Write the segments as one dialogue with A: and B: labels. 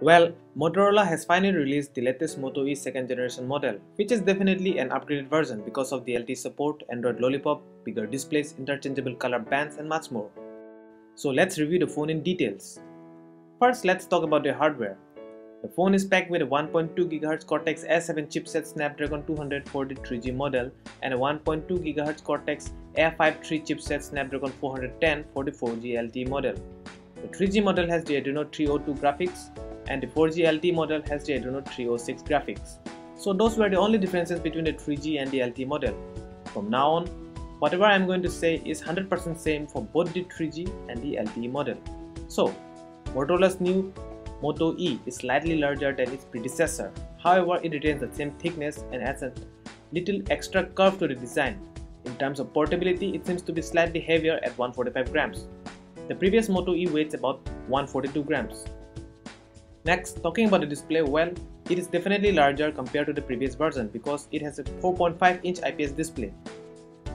A: Well, Motorola has finally released the latest Moto E second generation model, which is definitely an upgraded version because of the LTE support, Android Lollipop, bigger displays, interchangeable color bands and much more. So let's review the phone in details. First, let's talk about the hardware. The phone is packed with a 1.2 GHz Cortex A7 chipset Snapdragon 240 3G model and a 1.2 GHz Cortex A53 chipset Snapdragon 410 44G LTE model. The 3G model has the Adreno 302 graphics and the 4G LTE model has the Adreno 306 graphics. So those were the only differences between the 3G and the LTE model. From now on, whatever I am going to say is 100% same for both the 3G and the LTE model. So, Motorola's new Moto E is slightly larger than its predecessor. However, it retains the same thickness and adds a little extra curve to the design. In terms of portability, it seems to be slightly heavier at 145 grams. The previous Moto E weighs about 142 grams. Next, talking about the display, well, it is definitely larger compared to the previous version because it has a 4.5-inch IPS display.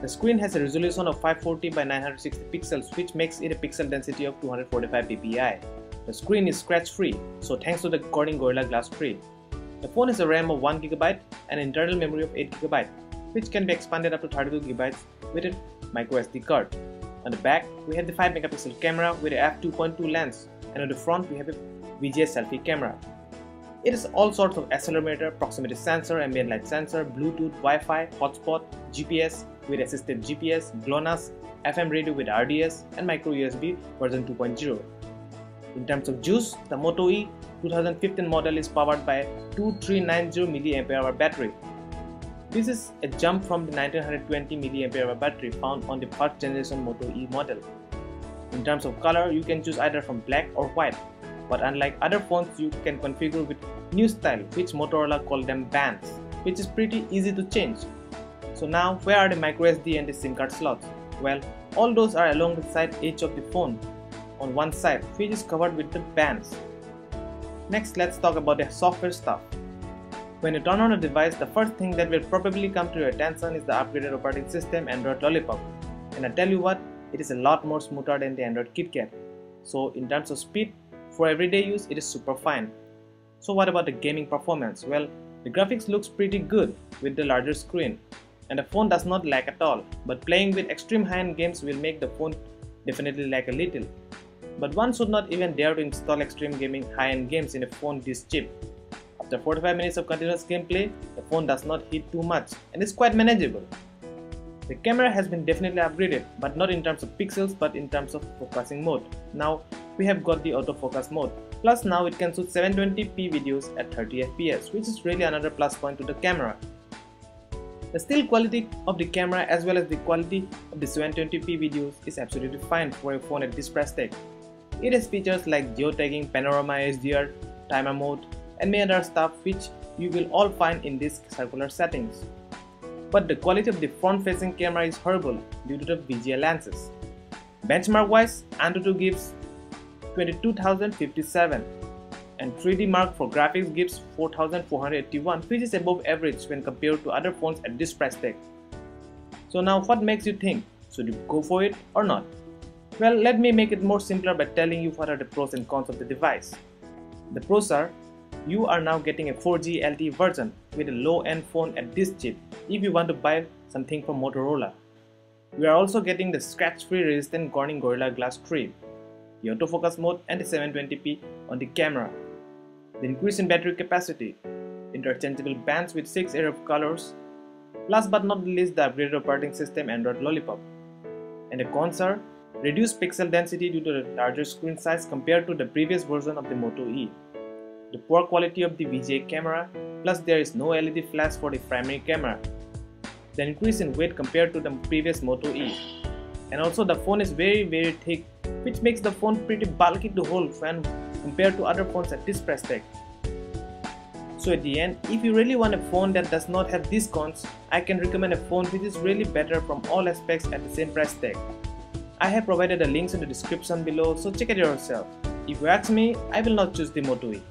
A: The screen has a resolution of 540 by 960 pixels, which makes it a pixel density of 245 ppi. The screen is scratch-free, so thanks to the Corning Gorilla Glass 3. The phone has a RAM of 1GB and internal memory of 8GB, which can be expanded up to 32GB with a microSD card. On the back, we have the 5-megapixel camera with a f2.2 lens, and on the front we have a VGA selfie camera. It has all sorts of accelerometer, proximity sensor, ambient light sensor, Bluetooth, Wi-Fi, hotspot, GPS with assisted GPS, GLONASS, FM radio with RDS, and micro USB version 2.0. In terms of juice, the Moto E 2015 model is powered by a 2390 mAh battery. This is a jump from the 1920 mAh battery found on the first generation Moto E model. In terms of color, you can choose either from black or white, but unlike other phones, you can configure with new style, which Motorola call them bands, which is pretty easy to change. So now, where are the microSD and the SIM card slots? Well, all those are along the side edge of the phone on one side, which is covered with the bands. Next, let's talk about the software stuff. When you turn on the device, the first thing that will probably come to your attention is the upgraded operating system Android Lollipop. And I tell you what, it is a lot more smoother than the Android KitKat. So in terms of speed, for everyday use, it is super fine. So what about the gaming performance? Well, the graphics looks pretty good with the larger screen, and the phone does not lag at all, but playing with extreme high-end games will make the phone definitely lag a little. But one should not even dare to install extreme gaming high-end games in a phone this cheap. After 45 minutes of continuous gameplay, the phone does not heat too much and is quite manageable. The camera has been definitely upgraded, but not in terms of pixels but in terms of focusing mode. Now we have got the autofocus mode. Plus now it can shoot 720p videos at 30 fps, which is really another plus point to the camera. The still quality of the camera as well as the quality of the 720p videos is absolutely fine for a phone at this price tag. It has features like geotagging, panorama HDR, timer mode, and many other stuff which you will all find in these circular settings. But the quality of the front-facing camera is horrible due to the VGA lenses. Benchmark-wise, Antutu gives 22,057 and 3D Mark for graphics gives 4,481, which is above average when compared to other phones at this price tag. So now what makes you think, should you go for it or not? Well, let me make it more simpler by telling you what are the pros and cons of the device. The pros are, you are now getting a 4G LTE version with a low-end phone at this cheap if you want to buy something from Motorola. We are also getting the scratch-free resistant Corning Gorilla Glass 3, the autofocus mode and the 720p on the camera, the increase in battery capacity, interchangeable bands with 6 array of colors, last but not least the upgraded operating system Android Lollipop. And the cons are, reduced pixel density due to the larger screen size compared to the previous version of the Moto E, the poor quality of the VGA camera, plus there is no LED flash for the primary camera, the increase in weight compared to the previous Moto E, and also the phone is very thick, which makes the phone pretty bulky to hold when compared to other phones at this price tag. So at the end, if you really want a phone that does not have these cons, I can recommend a phone which is really better from all aspects at the same price tag. I have provided the links in the description below, so check it yourself. If you ask me, I will not choose the Moto E.